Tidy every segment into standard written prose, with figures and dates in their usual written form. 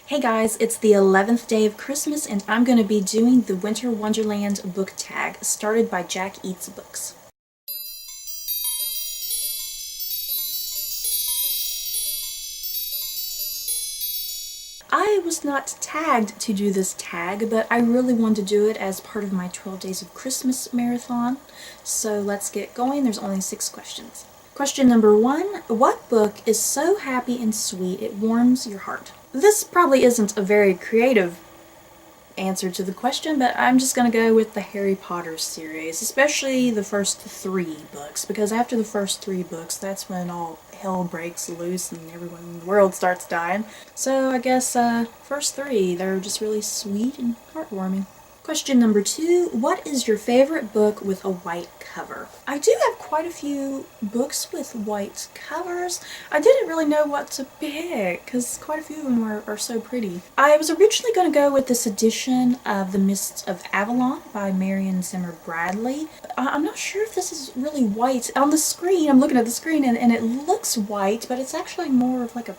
Hey guys, it's the 11th day of Christmas and I'm going to be doing the Winter Wonderland book tag started by Jack Eats Books. I was not tagged to do this tag, but I really wanted to do it as part of my 12 Days of Christmas marathon. So let's get going. There's only 6 questions. Question number 1. What book is so happy and sweet it warms your heart? This probably isn't a very creative answer to the question, but I'm just going to go with the Harry Potter series, especially the first 3 books, because after the first 3 books, that's when all hell breaks loose and everyone in the world starts dying. So I guess first 3, they're just really sweet and heartwarming. Question number 2, what is your favorite book with a white cover? I do have quite a few books with white covers. I didn't really know what to pick because quite a few of them are so pretty. I was originally going to go with this edition of The Mists of Avalon by Marion Zimmer Bradley. I'm not sure if this is really white. On the screen, I'm looking at the screen and it looks white, but it's actually more of like a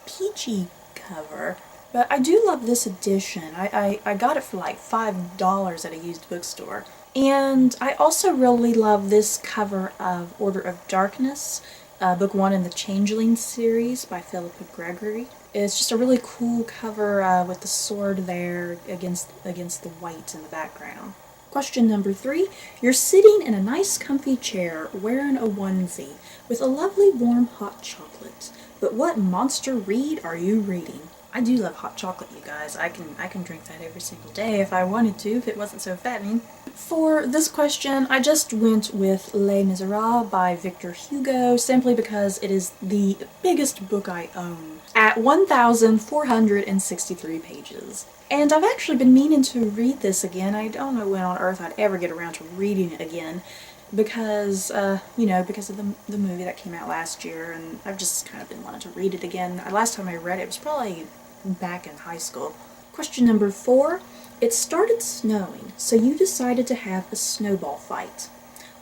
peachy cover. But I do love this edition. I got it for like $5 at a used bookstore. And I also really love this cover of Order of Darkness, book 1 in the Changeling series by Philippa Gregory. It's just a really cool cover with the sword there against the white in the background. Question number 3. You're sitting in a nice comfy chair wearing a onesie with a lovely warm hot chocolate. But what monster read are you reading? I do love hot chocolate, you guys. I can drink that every single day if I wanted to, if it wasn't so fattening. For this question, I just went with Les Miserables by Victor Hugo, simply because it is the biggest book I own, at 1,463 pages. And I've actually been meaning to read this again. I don't know when on earth I'd ever get around to reading it again, because, because of the movie that came out last year, and I've just kind of been wanting to read it again. Last time I read it was probably back in high school. Question number 4. It started snowing, so you decided to have a snowball fight.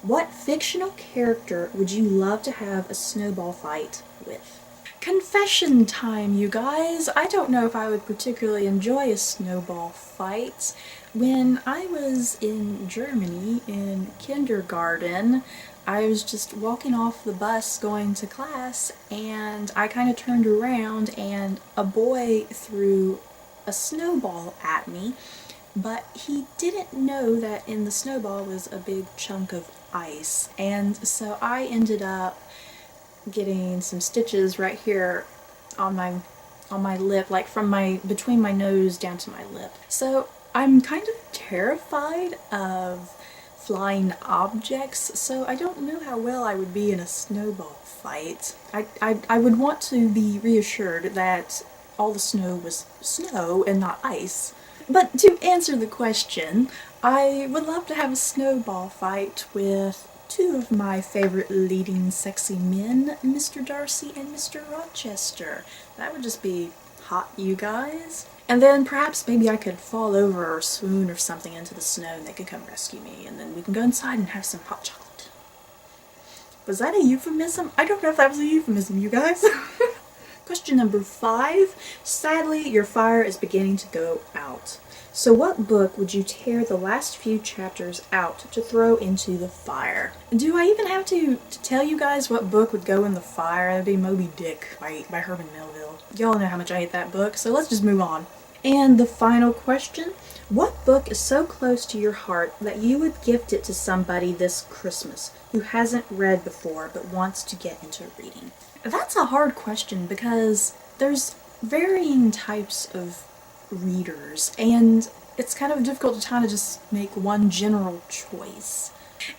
What fictional character would you love to have a snowball fight with? Confession time, you guys! I don't know if I would particularly enjoy a snowball fight. When I was in Germany in kindergarten, I was just walking off the bus going to class, and I kind of turned around and a boy threw a snowball at me, but he didn't know that in the snowball was a big chunk of ice, and so I ended up getting some stitches right here on my lip, like from between my nose down to my lip. So I'm kind of terrified of flying objects, so I don't know how well I would be in a snowball fight. I would want to be reassured that all the snow was snow and not ice. But to answer the question, I would love to have a snowball fight with 2 of my favorite leading sexy men, Mr. Darcy and Mr. Rochester. That would just be hot, you guys. And then perhaps maybe I could fall over or swoon or something into the snow and they could come rescue me, and then we can go inside and have some hot chocolate. Was that a euphemism? I don't know if that was a euphemism, you guys. Question number 5. Sadly, your fire is beginning to go out. So what book would you tear the last few chapters out to throw into the fire? Do I even have to tell you guys what book would go in the fire? That'd be Moby Dick by Herman Melville. Y'all know how much I hate that book, so let's just move on. And the final question, what book is so close to your heart that you would gift it to somebody this Christmas who hasn't read before but wants to get into reading? That's a hard question because there's varying types of readers, and it's kind of difficult to kind of just make one general choice.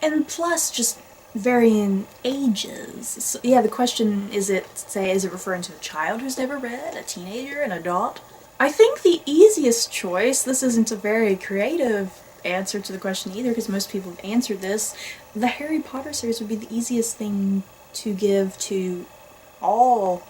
And plus, just varying ages. So, yeah, the question is it referring to a child who's never read, a teenager, an adult? I think the easiest choice, this isn't a very creative answer to the question either because most people have answered this, the Harry Potter series would be the easiest thing to give to all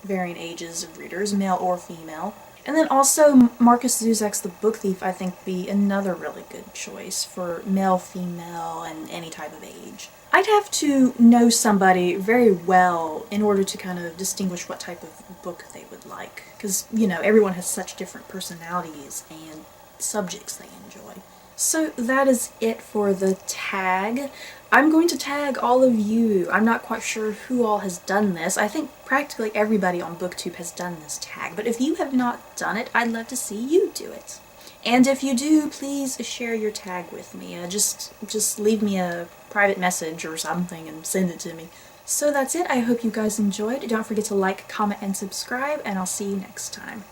varying ages of readers, male or female. And then also Marcus Zuzak's The Book Thief I think be another really good choice for male, female, and any type of age. I'd have to know somebody very well in order to kind of distinguish what type of book they would like, because, you know, everyone has such different personalities and subjects they enjoy. So that is it for the tag. I'm going to tag all of you. I'm not quite sure who all has done this. I think practically everybody on BookTube has done this tag, but if you have not done it, I'd love to see you do it. And if you do, please share your tag with me. Just leave me a private message or something and send it to me. So that's it. I hope you guys enjoyed. Don't forget to like, comment, and subscribe, and I'll see you next time.